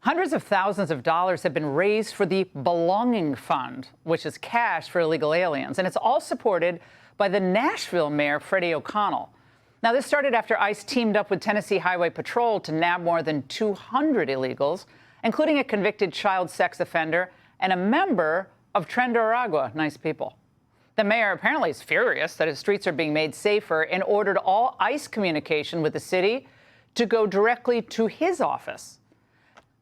Hundreds of thousands of dollars have been raised for the Belonging Fund, which is cash for illegal aliens. And it's all supported by the Nashville mayor, Freddie O'Connell. Now, this started after ICE teamed up with Tennessee Highway Patrol to nab more than 200 illegals, including a convicted child sex offender and a member of Tren de Aragua. Nice people. The mayor apparently is furious that his streets are being made safer and ordered all ICE communication with the city to go directly to his office.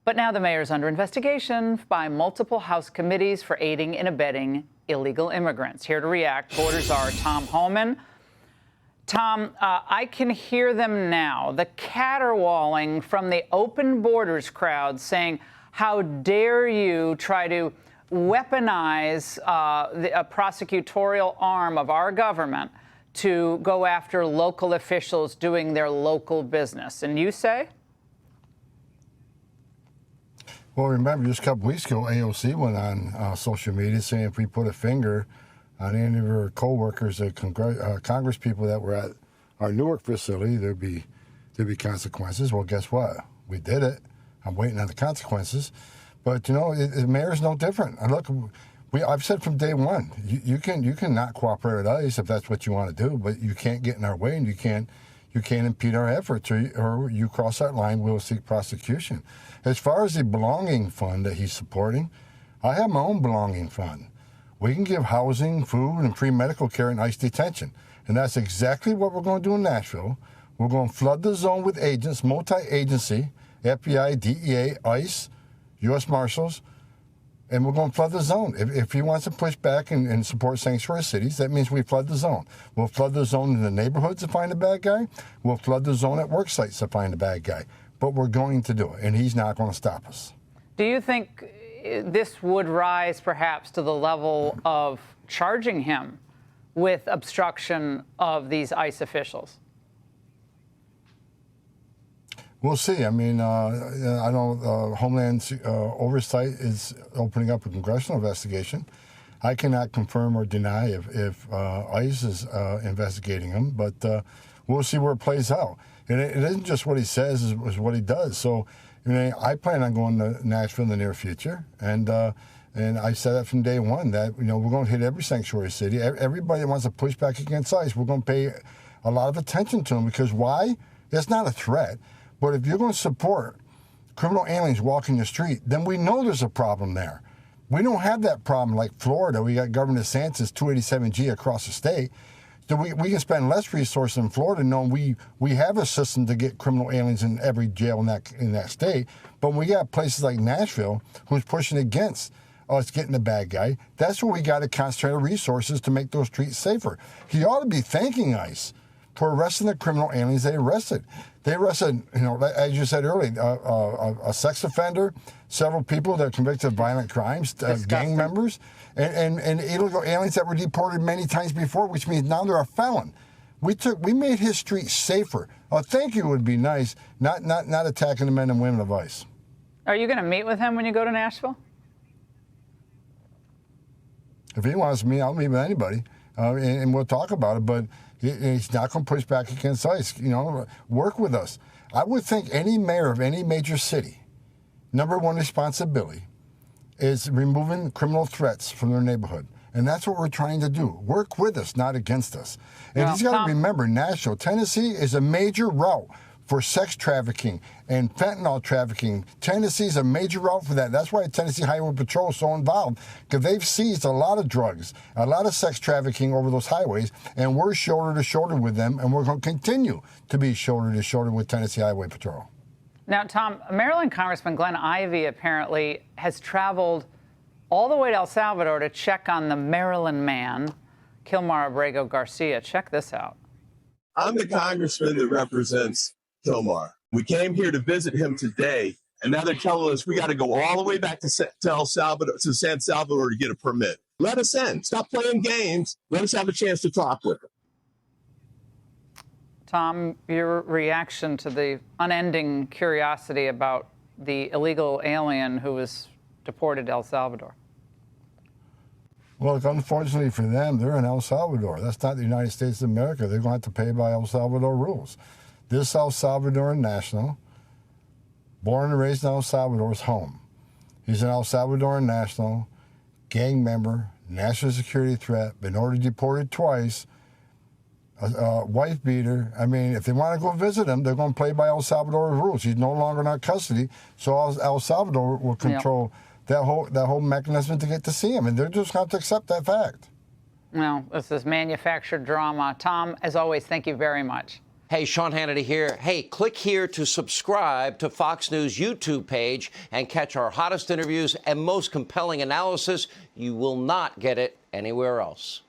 But now the mayor is under investigation by multiple House committees for aiding and abetting illegal immigrants. Here to react, border czar Tom Homan. Tom, I can hear them now, the caterwauling from the open borders crowd saying, how dare you try to weaponize a prosecutorial arm of our government to go after local officials doing their local business. And you say? Well, remember, just a couple weeks ago, AOC went on social media saying if we put a finger on any of her co-workers, Congress people that were at our Newark facility, there'd be consequences. Well, guess what? We did it. I'm waiting on the consequences. But, you know, the mayor's no different. And look, I've said from day one, you can not cooperate with ICE if that's what you want to do, but you can't get in our way and you can't impede our efforts, or you cross that line, we'll seek prosecution. As far as the Belonging Fund that he's supporting, I have my own Belonging Fund. We can give housing, food, and free medical care in ICE detention. And that's exactly what we're going to do in Nashville. We're going to flood the zone with agents, multi-agency, FBI, DEA, ICE, U.S. Marshals, and we're going to flood the zone. If he wants to push back and support sanctuary cities, that means we flood the zone. We'll flood the zone in the neighborhoods to find a bad guy. We'll flood the zone at work sites to find a bad guy. But we're going to do it, and he's not going to stop us. Do you think this would rise perhaps to the level of charging him with obstruction of these ICE officials? We'll see. I mean, I know Homeland Oversight is opening up a congressional investigation. I cannot confirm or deny if ICE is investigating him, but we'll see where it plays out. And it isn't just what he says, is what he does. So, you know, I plan on going to Nashville in the near future, and I said that from day one that, you know, we're going to hit every sanctuary city. Everybody that wants to push back against ICE, we're going to pay a lot of attention to them, because why? That's not a threat. But if you're going to support criminal aliens walking the street, then we know there's a problem there. We don't have that problem like Florida. We got Governor DeSantis 287G across the state. So we can spend less resources in Florida knowing we have a system to get criminal aliens in every jail in that state. But when we got places like Nashville who's pushing against us getting the bad guy, that's where we got to concentrate our resources to make those streets safer. He ought to be thanking ICE for arresting the criminal aliens they arrested. They arrested, you know, as you said earlier, a sex offender, several people that are convicted of violent crimes, gang members, and illegal aliens that were deported many times before, which means now they're a felon. We made his streets safer. A thank you would be nice, not attacking the men and women of ICE. Are you going to meet with him when you go to Nashville? If he wants me, I'll meet with anybody, and we'll talk about it. But he's not going to push back against ICE. You know, work with us. I would think any mayor of any major city, number one responsibility is removing criminal threats from their neighborhood. And that's what we're trying to do. Work with us, not against us. And he's got to remember, Nashville, Tennessee is a major route for sex trafficking and fentanyl trafficking. Tennessee is a major route for that. That's why Tennessee Highway Patrol is so involved, because they've seized a lot of drugs, a lot of sex trafficking over those highways, and we're shoulder to shoulder with them, and we're going to continue to be shoulder to shoulder with Tennessee Highway Patrol. Now, Tom, Maryland Congressman Glenn Ivey apparently has traveled all the way to El Salvador to check on the Maryland man, Kilmar Abrego Garcia. Check this out. I'm the congressman that represents Kilmar. We came here to visit him today, and now they're telling us we got to go all the way back to El Salvador, to San Salvador, to get a permit. Let us in. Stop playing games. Let us have a chance to talk with him. Tom, your reaction to the unending curiosity about the illegal alien who was deported to El Salvador? Well, unfortunately for them, they're in El Salvador. That's not the United States of America. They're going to have to pay by El Salvador rules. This El Salvadoran national born and raised in El Salvador, is home. He's an El Salvadoran national, gang member, national security threat, been ordered deported twice, a wife beater. I mean, if they want to go visit him, they're going to play by El Salvador's rules. He's no longer in our custody, so El Salvador will control that whole mechanism to get to see him, and they're just going to accept that fact. Well, this is manufactured drama. Tom, as always, thank you very much. Hey, Sean Hannity here. Hey, click here to subscribe to Fox News YouTube page and catch our hottest interviews and most compelling analysis. You will not get it anywhere else.